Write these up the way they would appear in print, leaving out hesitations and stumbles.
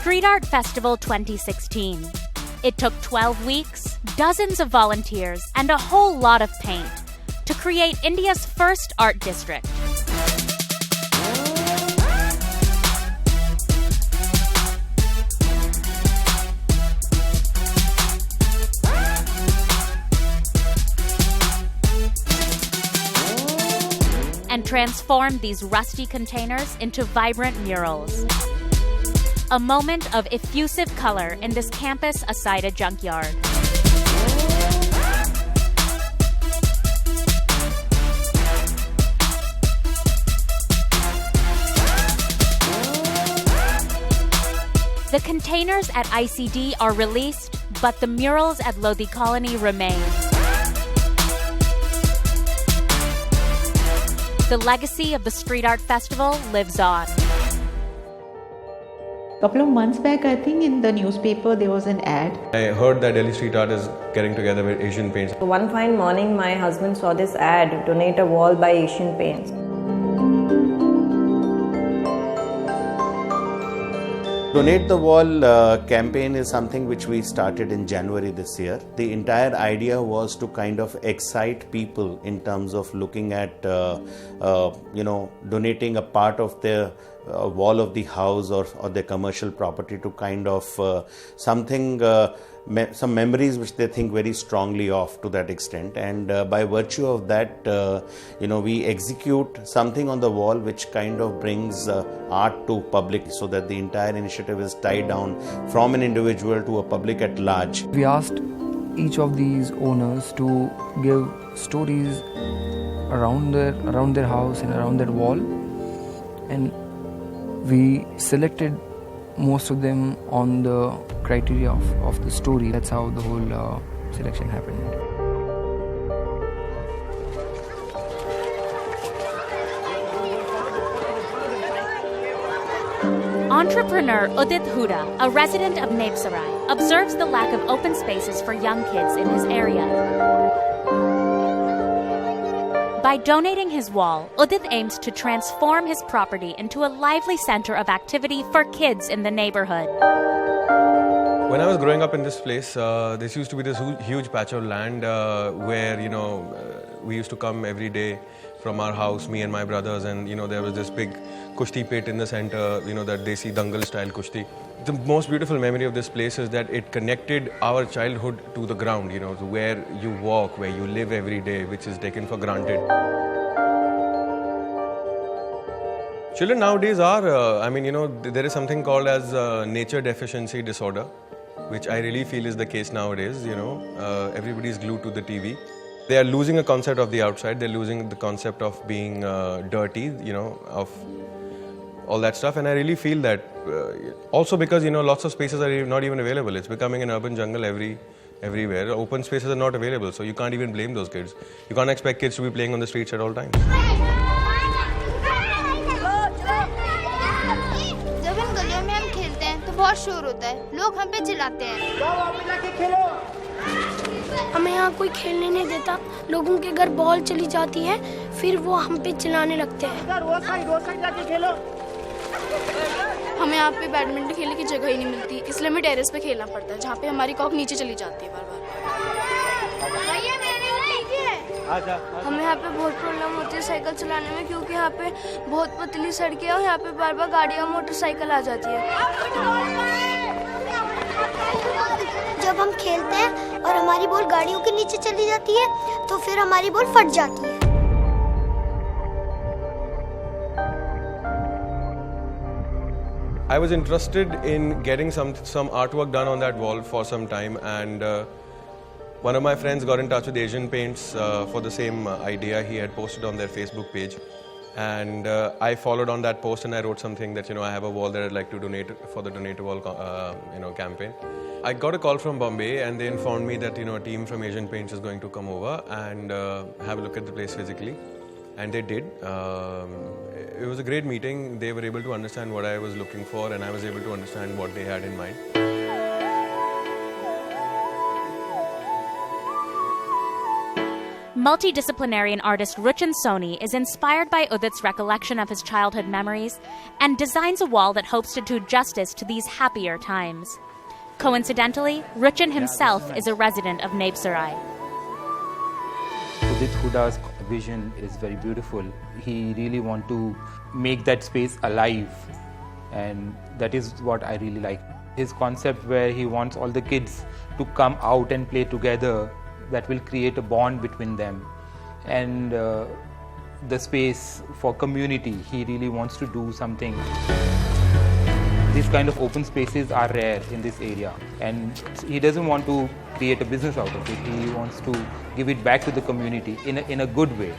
Street Art Festival 2016. It took 12 weeks, dozens of volunteers, and a whole lot of paint to create India's first art district. And transform these rusty containers into vibrant murals. A moment of effusive color in this campus aside a junkyard. The containers at ICD are released, but the murals at Lodi Colony remain. The legacy of the Street Art Festival lives on. Couple of months back, I think in the newspaper there was an ad. I heard that Delhi Street Art is getting together with Asian Paints. One fine morning, my husband saw this ad, donate a wall by Asian Paints. Donate the Wall campaign is something which we started in January this year. The entire idea was to kind of excite people in terms of looking at, donating a part of their wall of the house or their commercial property to kind of some memories which they think very strongly of to that extent, and by virtue of that we execute something on the wall which kind of brings art to public, so that the entire initiative is tied down from an individual to a public at large. We asked each of these owners to give stories around their house and around their wall, and we selected most of them on the criteria of the story. That's how the whole selection happened. Entrepreneur Udit Huda, a resident of Nebsarai, observes the lack of open spaces for young kids in his area. By donating his wall, Udit aims to transform his property into a lively center of activity for kids in the neighborhood. When I was growing up in this place, this used to be this huge patch of land where, we used to come every day from our house, me and my brothers, and, there was this big kushti pit in the center, that desi dangal style kushti. The most beautiful memory of this place is that it connected our childhood to the ground, to where you walk, where you live every day, which is taken for granted. Children nowadays are, there is something called as nature deficiency disorder, which I really feel is the case nowadays, everybody's glued to the TV. They are losing a concept of the outside, they're losing the concept of being dirty, of all that stuff, and I really feel that also because, lots of spaces are not even available. It's becoming an urban jungle everywhere. Open spaces are not available, so you can't even blame those kids. You can't expect kids to be playing on the streets at all times. जब इन गलियों में हम खेलते हैं तो बहुत शोर होता है, लोग हम पे चिल्लाते हैं। हमें यहाँ कोई खेलने नहीं देता, लोगों के घर बॉल चली जाती है, फिर वो हम पे चिल्लाने लगते हैं। हमें यहाँ पे बैडमिंटन खेलने की जगह ही नहीं मिलती, इसलिए हमें टेरेस पे खेलना पड़ता है, जहाँ पे हमारी कॉक नीचे चली जाती है बार-बार। हमें यहाँ पे बहुत प्रॉब्लम होती है साइकिल चलाने में, क्योंकि यहाँ पे बहुत पतली सड़कें हैं और यहाँ पे बार-बार गाड़ियाँ मोटरसाइकिल आ जाती है। जब हम खेलते हैं और हमारी बॉल गाड़ियों के नीचे चली जाती है, तो फिर हमारी बॉल फट जाती है। I was interested in getting some artwork done on that wall for some time, and one of my friends got in touch with Asian Paints for the same idea. He had posted on their Facebook page, and I followed on that post, and I wrote something that I have a wall that I'd like to donate for the Donate a Wall campaign. I got a call from Bombay, and they informed me that a team from Asian Paints is going to come over and have a look at the place physically, and they did. It was a great meeting. They were able to understand what I was looking for, and I was able to understand what they had in mind. Multidisciplinary artist Ritm Sony is inspired by Udit's recollection of his childhood memories and designs a wall that hopes to do justice to these happier times. Coincidentally, Ritm himself is a resident of Napesarai. Udit Huda's vision is very beautiful. He really wants to make that space alive, and that is what I really like. His concept where he wants all the kids to come out and play together, that will create a bond between them, and the space for community. He really wants to do something. These kind of open spaces are rare in this area, and he doesn't want to create a business out of it. He wants to give it back to the community in a good way.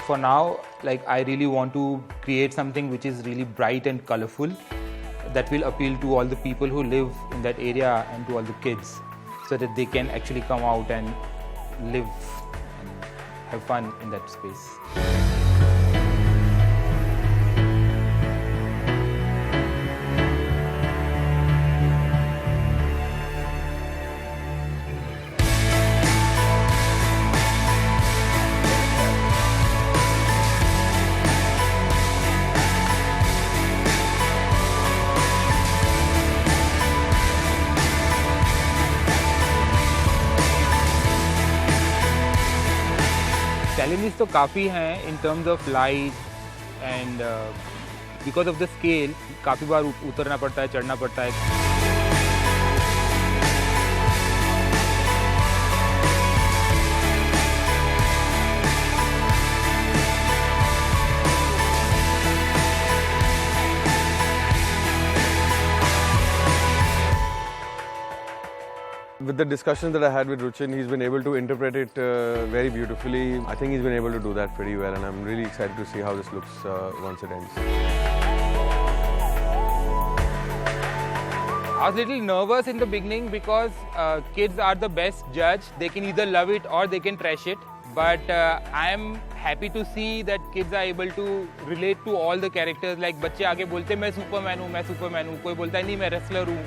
For now, I really want to create something which is really bright and colorful, that will appeal to all the people who live in that area and to all the kids, so that they can actually come out and live and have fun in that space. Challenges तो काफ़ी हैं in terms of light and because of the scale काफ़ी बार उतरना पड़ता है, चढ़ना पड़ता है. With the discussions that I had with Ruchin, he's been able to interpret it very beautifully. I think he's been able to do that pretty well, and I'm really excited to see how this looks once it ends. I was a little nervous in the beginning because kids are the best judge. They can either love it or they can trash it. But I am happy to see that kids are able to relate to all the characters. Like बच्चे आगे बोलते हैं मैं Superman हूँ, कोई बोलता है नहीं मैं रेसलर हूँ,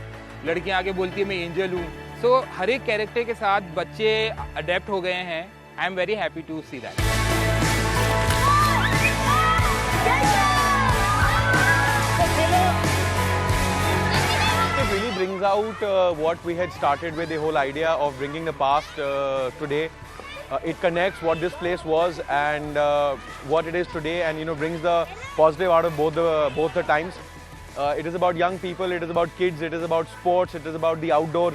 लड़कियाँ आगे बोलती है मैं एंजल हूँ. So हर एक कैरेक्टर के साथ बच्चे अडेप्ट हो गए हैं. I am very happy to see that. It really brings out what we had started with, the whole idea of bringing the past today. It connects what this place was and what it is today, and brings the positive out of both the times. It is about young people, it is about kids, it is about sports, it is about the outdoors.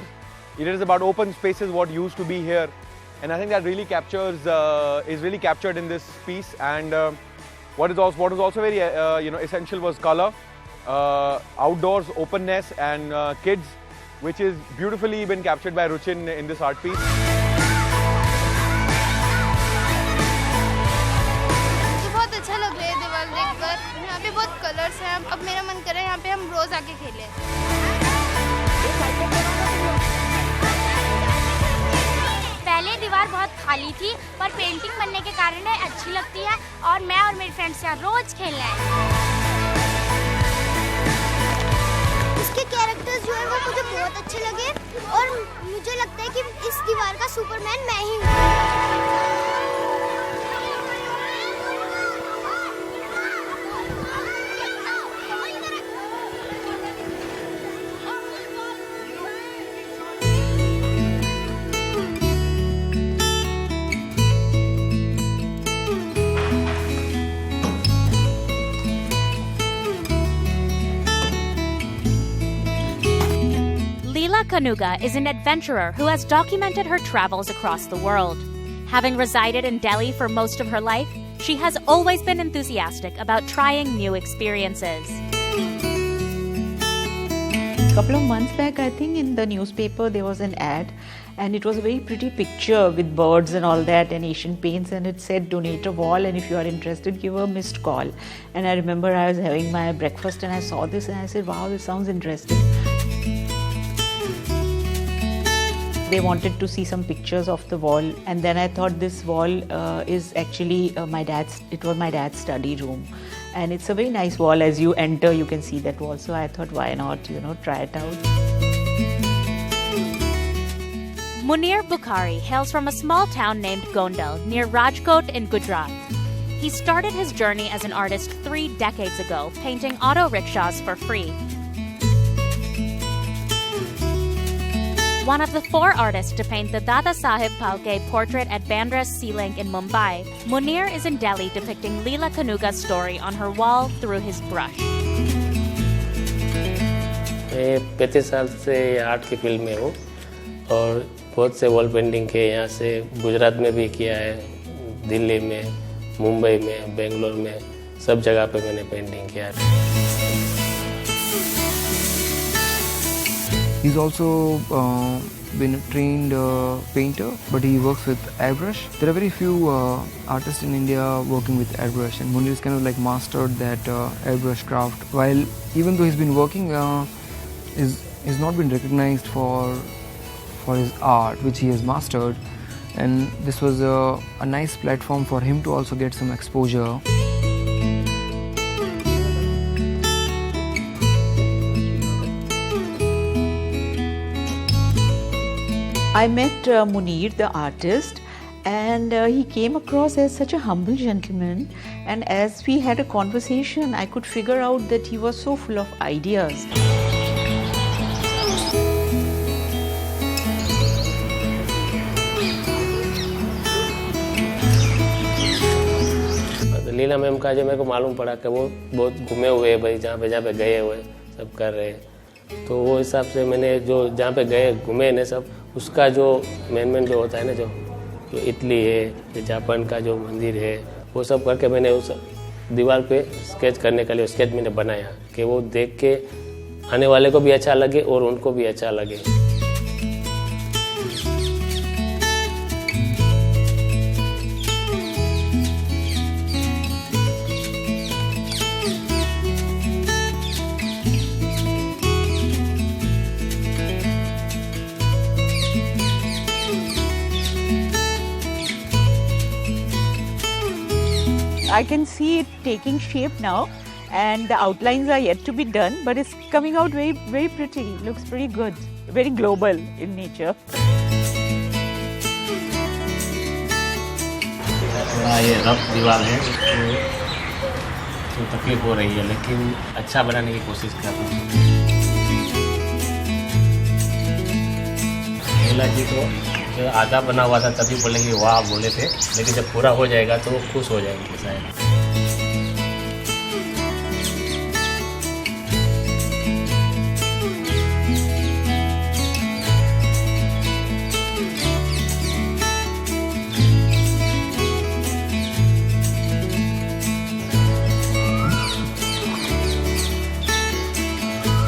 It is about open spaces, what used to be here, and I think that really is really captured in this piece. And what is also very essential was color, outdoors, openness, and kids, which is beautifully been captured by Ruchin in this art piece. बहुत अच्छा लग रहा है दीवार देखकर. यहाँ पे बहुत कलर्स हैं. अब मेरा मन कर रहा है यहाँ पे हम रोज आके खेलें. पहले दीवार बहुत खाली थी, पर पेंटिंग बनने के कारण अच्छी लगती है और मैं और मेरे फ्रेंड्स यहाँ रोज खेलने आए. इसके कैरेक्टर्स जो है वो मुझे बहुत अच्छे लगे और मुझे लगता है कि इस दीवार का सुपरमैन मैं ही हूँ. Lila Canoga is an adventurer who has documented her travels across the world. Having resided in Delhi for most of her life, she has always been enthusiastic about trying new experiences. A couple of months back, I think in the newspaper there was an ad, and it was a very pretty picture with birds and all that and Asian paints, and it said donate a wall, and if you are interested give a missed call. And I remember I was having my breakfast and I saw this and I said, wow, this sounds interesting. They wanted to see some pictures of the wall, and then I thought this wall is actually my dad's study room, and it's a very nice wall. As you enter you can see that wall, so I thought why not, try it out. Munir Bukhari hails from a small town named Gondal near Rajkot in Gujarat. He started his journey as an artist 3 decades ago, painting auto rickshaws for free. One of the 4 artists to paint the Dada Saheb Phalke portrait at Bandra's Sea Link in Mumbai, Munir is in Delhi depicting Lila Canoga's story on her wall through his brush. मैं 35 साल से art की field में हूँ और बहुत से wall painting किए यहाँ से गुजरात में भी किया है, दिल्ली में, मुंबई में, बेंगलोर में, सब जगह पे मैंने पेंटिंग किया है. He's also been a trained painter, but he works with airbrush. There are very few artists in India working with airbrush, and Munir's kind of like mastered that airbrush craft. While even though he's been working, he's not been recognized for his art, which he has mastered, and this was a nice platform for him to also get some exposure. I met Munir, the artist, and he came across as such a humble gentleman, and as we had a conversation I could figure out that he was so full of ideas. Leela ma'am का जो मेरे को मालूम पड़ा कि वो बहुत घूमे हुए हैं भाई, जहाँ पे गए हुए सब कर रहे हैं, तो वो हिसाब से मैंने जो जहाँ पे गए घूमे ने सब, उसका जो मेन जो होता है ना, जो इटली है, जापान का जो मंदिर है, वो सब करके मैंने उस दीवार पे स्केच करने के लिए स्केच मैंने बनाया कि वो देख के आने वाले को भी अच्छा लगे और उनको भी अच्छा लगे. I can see it taking shape now, and the outlines are yet to be done, but it's coming out very, very pretty. Looks pretty good, very global in nature. ये रफ दीवार है, तो तकलीफ हो रही है, लेकिन अच्छा बनाने की कोशिश कर रहा हूँ. लीला जी को जो आधा बना हुआ था तभी बोलेंगे वाह बोले थे, लेकिन जब पूरा हो जाएगा तो खुश हो जाएंगे शायद.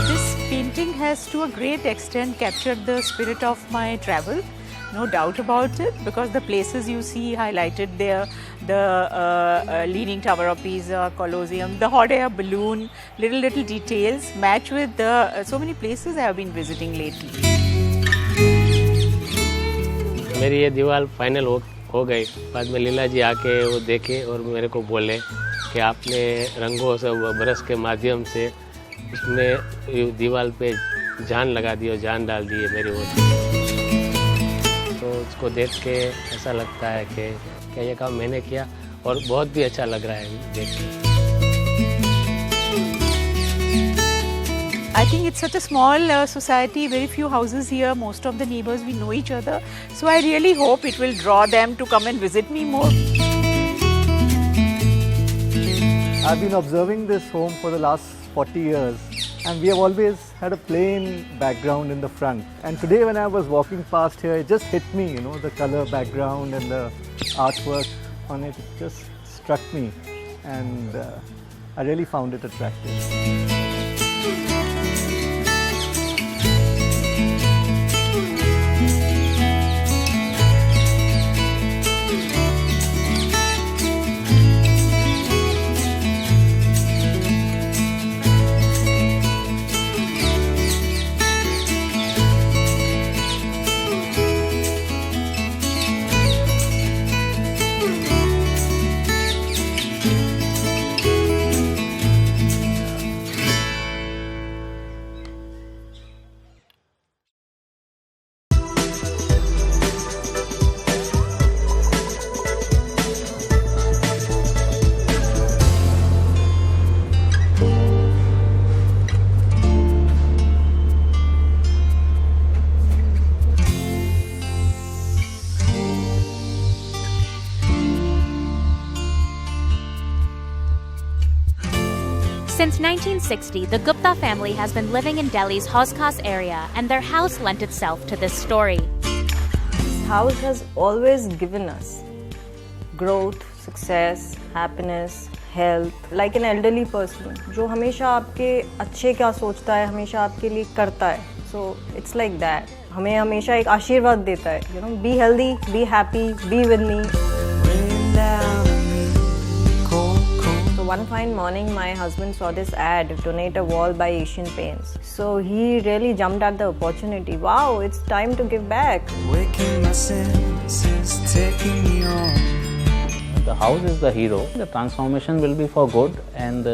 This painting has to a great extent captured the spirit of my travel. No doubt about it, because the places you see highlighted there, the Leaning Tower of Pisa, Colosseum, the hot air balloon, little details match with the so many places I have been visiting lately. मेरी ये दीवार final हो गई. बाद में लीला जी आके वो देखे और मेरे को बोले कि आपने रंगों से ब्रश के माध्यम से उसमें दीवार पे जान लगा दी और जान डाल दी है मेरी वो. तो उसको देख के ऐसा लगता है कि क्या ये काम मैंने किया, और बहुत भी अच्छा लग रहा है देख के. I think it's such a small society, very few houses here, most of the neighbors we know each other, so I really hope it will draw them to come and visit me more. I've been observing this home for the last 40 years, and we have always had a plain background in the front. And today when I was walking past here, it just hit me, the color background and the artwork on it just struck me, and I really found it attractive. Since 1960, the Gupta family has been living in Delhi's Hauskhas area, and their house lent itself to this story. This house has always given us growth, success, happiness, health. Like an elderly person, जो हमेशा आपके अच्छे क्या सोचता है, हमेशा आपके लिए करता है. So it's like that. हमें हमेशा एक आशीर्वाद देता है. You know, be healthy, be happy, be with me. So one fine morning, my husband saw this ad, donate a wall by Asian Paints. So he really jumped at the opportunity. Wow, it's time to give back. The house is the hero. The transformation will be for good, and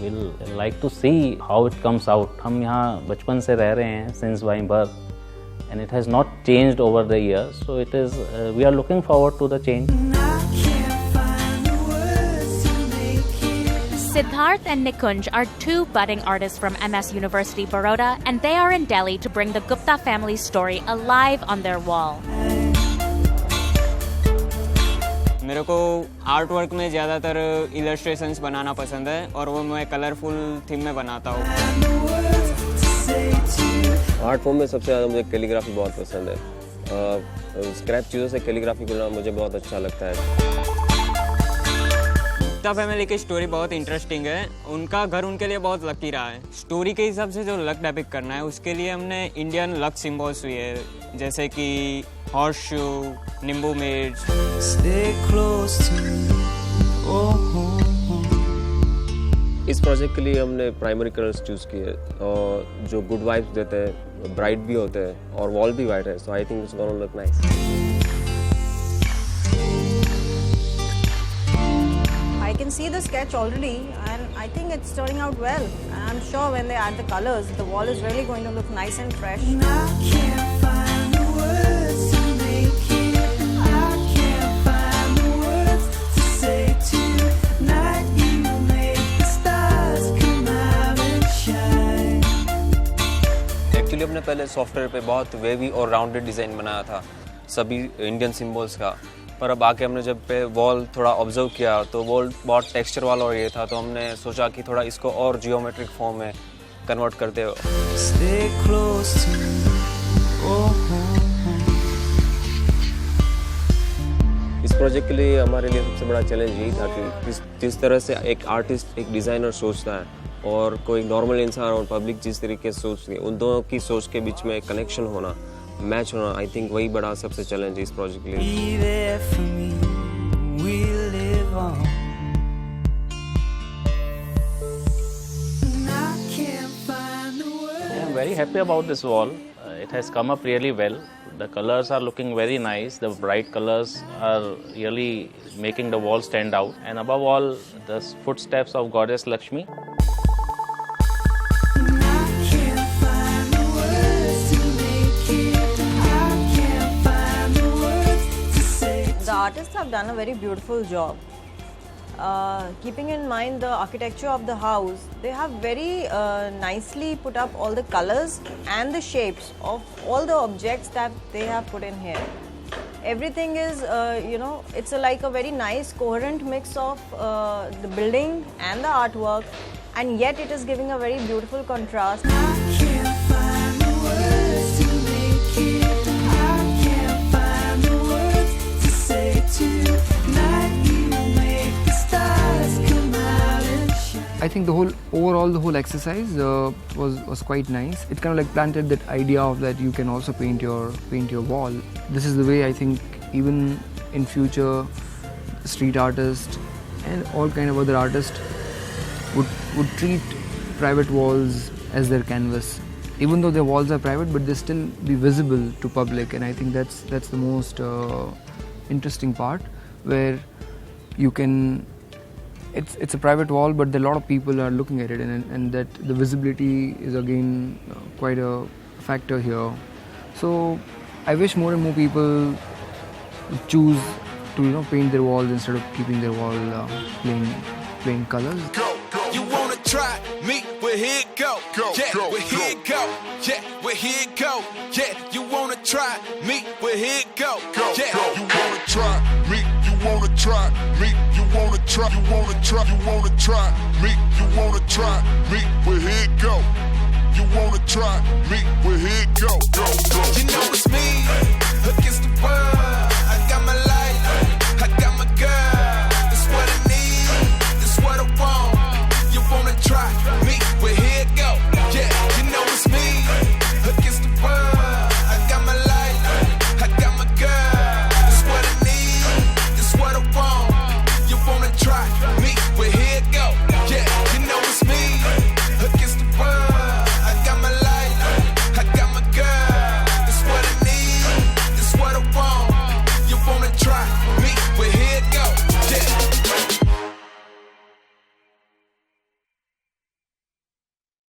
we'll like to see how it comes out. हम यहाँ बचपन से रह रहे हैं since my birth, and it has not changed over the years. So it is. We are looking forward to the change. Sidhharth and Nikunj are two budding artists from MS University, Baroda, and they are in Delhi to bring the Gupta family's story alive on their wall. मेरे को art work में ज़्यादातर illustrations बनाना पसंद है और वो मैं colourful theme में बनाता हूँ. आर्ट फॉर्म में सबसे ज़्यादा मुझे कैलीग्राफी बहुत पसंद है. स्क्रैप चीज़ों से कैलीग्राफी करना मुझे बहुत अच्छा लगता है. गुप्ता फैमिली की स्टोरी बहुत इंटरेस्टिंग है. उनका घर उनके लिए बहुत लकी रहा है. स्टोरी के हिसाब से जो लक डेपिक्ट करना है उसके लिए हमने इंडियन लक सिंबल्स हुए हैं, जैसे कि हॉर्स शू, नींबू मिर्च. इस प्रोजेक्ट के लिए हमने प्राइमरी कलर्स चूज़ किए और जो गुड वाइब्स देते हैं, ब्राइट भी होते हैं और वॉल भी वाइट है. So I think it's gonna look nice. I can see the sketch already, and I think it's turning out well. And I'm sure when they add the colors, the wall is really going to look nice and fresh. Actually हमने पहले software पे बहुत wavy और rounded design बनाया था सभी Indian symbols का, पर अब आके हमने जब पे वॉल थोड़ा ऑब्जर्व किया तो वॉल बहुत टेक्सचर वाला और ये था, तो हमने सोचा कि थोड़ा इसको और जियोमेट्रिक फॉर्म में कन्वर्ट करते हो. इस प्रोजेक्ट के लिए हमारे लिए सबसे बड़ा चैलेंज यही था कि जिस तरह से एक आर्टिस्ट, एक डिज़ाइनर सोचता है और कोई नॉर्मल इंसान और पब्लिक जिस तरीके से सोचती है, उन दोनों की सोच के बीच में कनेक्शन होना, मैच होना, आई थिंक वही बड़ा सबसे चैलेंज है इस प्रोजेक्ट के लिए. I am very happy about this wall. It has come up really well. The colors are looking very nice. The bright colors are really making the wall stand out. And above all, the footsteps of Goddess Lakshmi. The artists have done a very beautiful job. Keeping in mind the architecture of the house, they have very nicely put up all the colors and the shapes of all the objects that they have put in here. Everything is, it's like a very nice coherent mix of the building and the artwork, and yet it is giving a very beautiful contrast. I think the whole exercise was quite nice. It kind of like planted that idea of that you can also paint your wall. This is the way I think even in future street artists and all kind of other artists would treat private walls as their canvas. Even though their walls are private, but they still be visible to public, and I think that's the most interesting part, where you can. It's a private wall, but a lot of people are looking at it, and that the visibility is again quite a factor here. So I wish more and more people choose to paint their walls instead of keeping their wall plain colors. You wanna try me? Well, here it go. Yeah, well, here it go. Yeah, well, here it go. Yeah, you wanna try me? Well, here it go. Yeah, you wanna try me? You wanna try me? You wanna try try, you wanna try, you wanna try me, you wanna try me, well here it go. You wanna try me, well here it go. You know it's me against the world.